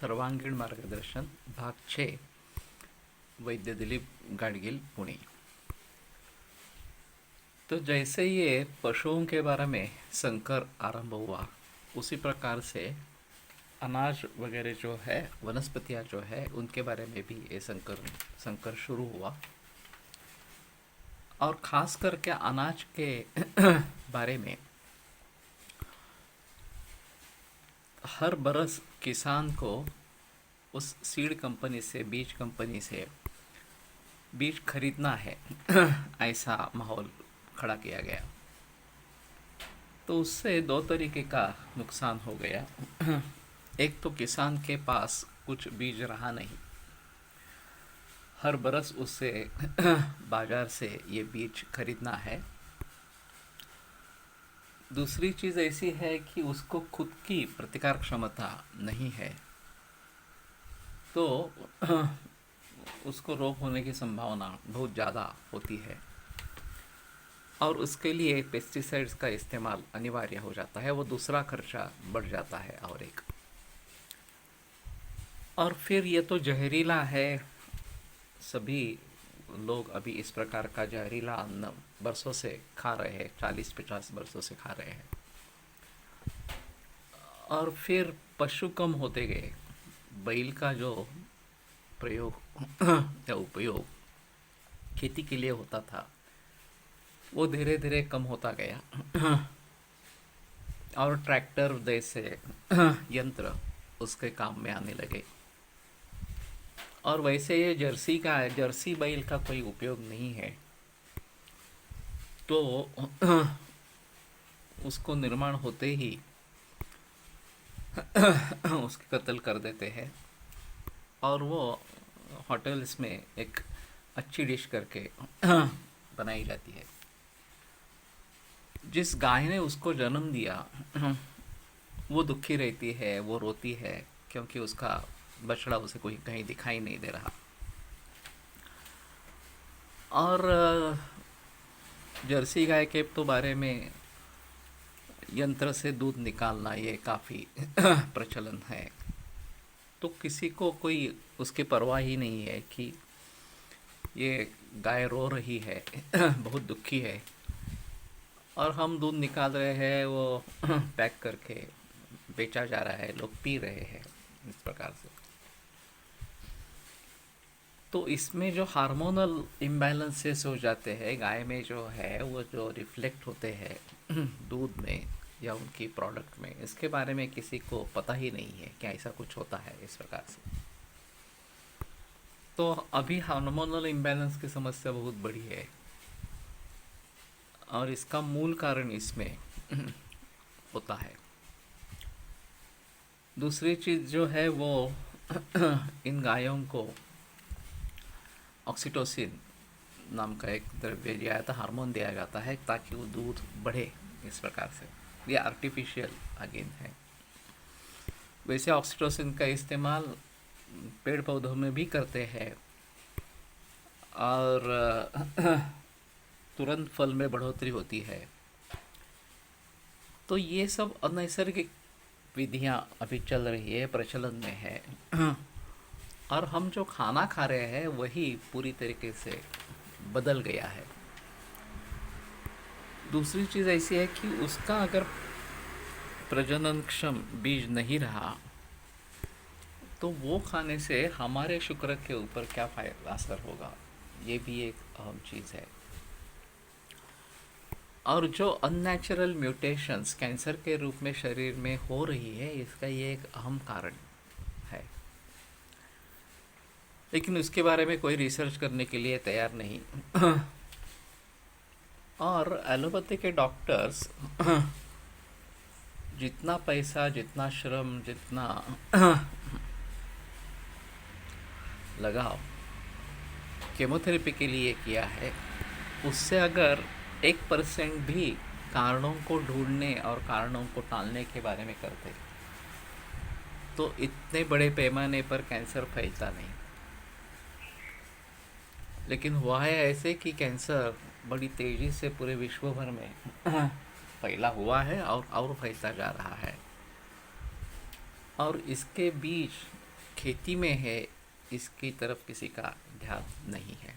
सर्वांगीण मार्गदर्शन भाग 6 वैद्य दिलीप गाडगिल पुणे। तो जैसे ये पशुओं के बारे में संकर आरंभ हुआ, उसी प्रकार से अनाज वगैरह जो है, वनस्पतियाँ जो है, उनके बारे में भी ये संकर शुरू हुआ। और ख़ास करके अनाज के बारे में हर बरस किसान को उस सीड कंपनी से, बीज कंपनी से बीज खरीदना है ऐसा माहौल खड़ा किया गया। तो उससे दो तरीके का नुकसान हो गया। एक तो किसान के पास कुछ बीज रहा नहीं, हर बरस उससे बाजार से ये बीज खरीदना है। दूसरी चीज़ ऐसी है कि उसको खुद की प्रतिकार क्षमता नहीं है, तो उसको रोग होने की संभावना बहुत ज़्यादा होती है और उसके लिए पेस्टिसाइड्स का इस्तेमाल अनिवार्य हो जाता है। वो दूसरा खर्चा बढ़ जाता है। और फिर ये तो जहरीला है। सभी लोग अभी इस प्रकार का जहरीला अन्न बरसों से खा रहे हैं, 40-50 बरसों से खा रहे हैं। और फिर पशु कम होते गए। बैल का जो प्रयोग या उपयोग खेती के लिए होता था, वो धीरे धीरे कम होता गया और ट्रैक्टर जैसे यंत्र उसके काम में आने लगे। और वैसे ये जर्सी बैल का कोई उपयोग नहीं है, तो उसको निर्माण होते ही उसकी कत्ल कर देते हैं और वो होटल्स में एक अच्छी डिश करके बनाई जाती है। जिस गाय ने उसको जन्म दिया वो दुखी रहती है, वो रोती है, क्योंकि उसका बछड़ा उसे कोई कहीं दिखाई नहीं दे रहा। और जर्सी गाय के तो बारे में यंत्र से दूध निकालना ये काफ़ी प्रचलन है। तो किसी को कोई उसकी परवाह ही नहीं है कि ये गाय रो रही है बहुत दुखी है और हम दूध निकाल रहे हैं, वो पैक करके बेचा जा रहा है, लोग पी रहे हैं इस प्रकार से। तो इसमें जो हार्मोनल इम्बैलेंसेस हो जाते हैं गाय में, जो है वो जो रिफ्लेक्ट होते हैं दूध में या उनकी प्रोडक्ट में, इसके बारे में किसी को पता ही नहीं है कि ऐसा कुछ होता है इस प्रकार से। तो अभी हार्मोनल इम्बैलेंस की समस्या बहुत बड़ी है और इसका मूल कारण इसमें होता है। दूसरी चीज़ जो है वो इन गायों को ऑक्सीटोसिन नाम का एक द्रव्य दिया जाता है, हार्मोन दिया जाता है ताकि वो दूध बढ़े इस प्रकार से। ये आर्टिफिशियल अगेन है। वैसे ऑक्सीटोसिन का इस्तेमाल पेड़ पौधों में भी करते हैं और तुरंत फल में बढ़ोतरी होती है। तो ये सब अनैसर्गिक विधियां अभी चल रही है, प्रचलन में है और हम जो खाना खा रहे हैं वही पूरी तरीके से बदल गया है। दूसरी चीज़ ऐसी है कि उसका अगर प्रजननक्षम बीज नहीं रहा तो वो खाने से हमारे शुक्र के ऊपर क्या फायदा असर होगा, ये भी एक अहम चीज़ है। और जो अननेचुरल म्यूटेशंस कैंसर के रूप में शरीर में हो रही है, इसका ये एक अहम कारण है। लेकिन उसके बारे में कोई रिसर्च करने के लिए तैयार नहीं। और एलोपैथी के डॉक्टर्स जितना पैसा, जितना श्रम, जितना लगाव केमोथेरेपी के लिए किया है, उससे अगर 1% भी कारणों को ढूंढने और कारणों को टालने के बारे में करते तो इतने बड़े पैमाने पर कैंसर फैलता नहीं। लेकिन हुआ है ऐसे कि कैंसर बड़ी तेज़ी से पूरे विश्व भर में फैला हुआ है और फैलता जा रहा है। और इसके बीच खेती में है, इसकी तरफ किसी का ध्यान नहीं है।